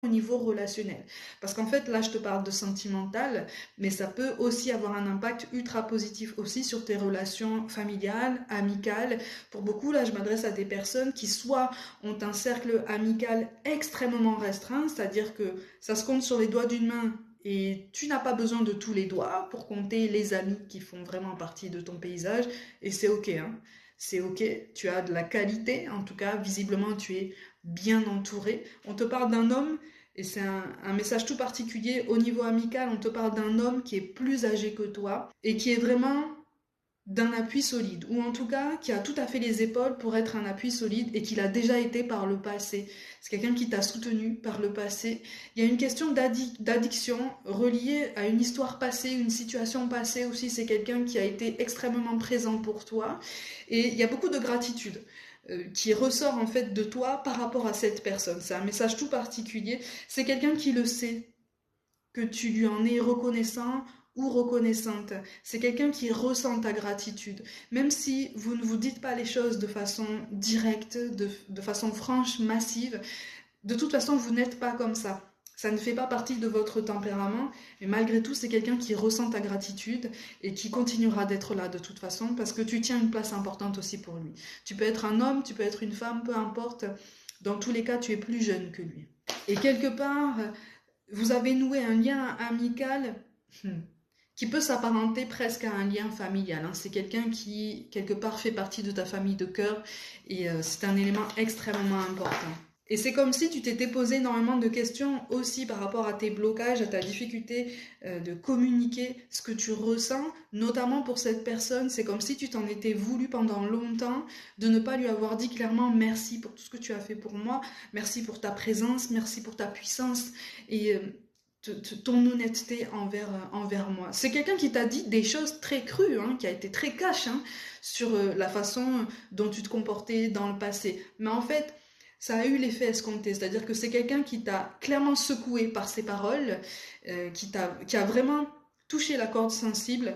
au niveau relationnel. Parce qu'en fait, là, je te parle de sentimental, mais ça peut aussi avoir un impact ultra positif aussi sur tes relations familiales, amicales. Pour beaucoup, là, je m'adresse à des personnes qui soit ont un cercle amical extrêmement restreint, c'est-à-dire que ça se compte sur les doigts d'une main et tu n'as pas besoin de tous les doigts pour compter les amis qui font vraiment partie de ton paysage, et c'est ok, hein. C'est ok, tu as de la qualité, en tout cas, visiblement, tu es bien entouré. On te parle d'un homme, et c'est un message tout particulier au niveau amical, on te parle d'un homme qui est plus âgé que toi et qui est vraiment d'un appui solide, ou en tout cas qui a tout à fait les épaules pour être un appui solide et qui l'a déjà été par le passé. C'est quelqu'un qui t'a soutenu par le passé. Il y a une question d'addiction reliée à une histoire passée, une situation passée aussi. C'est quelqu'un qui a été extrêmement présent pour toi. Et il y a beaucoup de gratitude qui ressort en fait de toi par rapport à cette personne. C'est un message tout particulier. C'est quelqu'un qui le sait, que tu lui en es reconnaissant ou reconnaissante. C'est quelqu'un qui ressent ta gratitude. Même si vous ne vous dites pas les choses de façon directe, de façon franche, massive, de toute façon, vous n'êtes pas comme ça. Ça ne fait pas partie de votre tempérament, mais malgré tout, c'est quelqu'un qui ressent ta gratitude et qui continuera d'être là de toute façon parce que tu tiens une place importante aussi pour lui. Tu peux être un homme, tu peux être une femme, peu importe. Dans tous les cas, tu es plus jeune que lui. Et quelque part, vous avez noué un lien amical qui peut s'apparenter presque à un lien familial, hein. C'est quelqu'un qui, quelque part, fait partie de ta famille de cœur et c'est un élément extrêmement important. Et c'est comme si tu t'étais posé énormément de questions aussi par rapport à tes blocages, à ta difficulté de communiquer ce que tu ressens, notamment pour cette personne. C'est comme si tu t'en étais voulu pendant longtemps de ne pas lui avoir dit clairement merci pour tout ce que tu as fait pour moi, merci pour ta présence, merci pour ta puissance et ton honnêteté envers moi. C'est quelqu'un qui t'a dit des choses très crues, hein, qui a été très cash, hein, sur la façon dont tu te comportais dans le passé. Mais en fait, ça a eu l'effet escompté, c'est-à-dire que c'est quelqu'un qui t'a clairement secoué par ses paroles, qui a vraiment touché la corde sensible,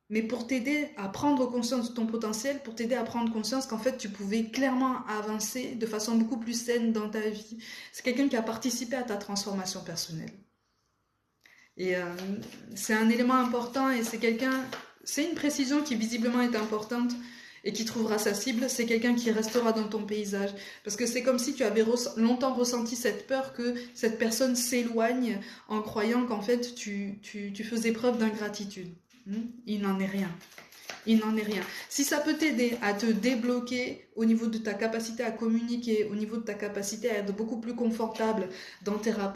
mais pour t'aider à prendre conscience de ton potentiel, pour t'aider à prendre conscience qu'en fait tu pouvais clairement avancer de façon beaucoup plus saine dans ta vie. C'est quelqu'un qui a participé à ta transformation personnelle. Et c'est un élément important et c'est une précision qui visiblement est importante et qui trouvera sa cible. C'est quelqu'un qui restera dans ton paysage. Parce que c'est comme si tu avais longtemps ressenti cette peur que cette personne s'éloigne en croyant qu'en fait tu faisais preuve d'ingratitude. Il n'en est rien. Il n'en est rien. Si ça peut t'aider à te débloquer au niveau de ta capacité à communiquer, au niveau de ta capacité à être beaucoup plus confortable dans tes rapports,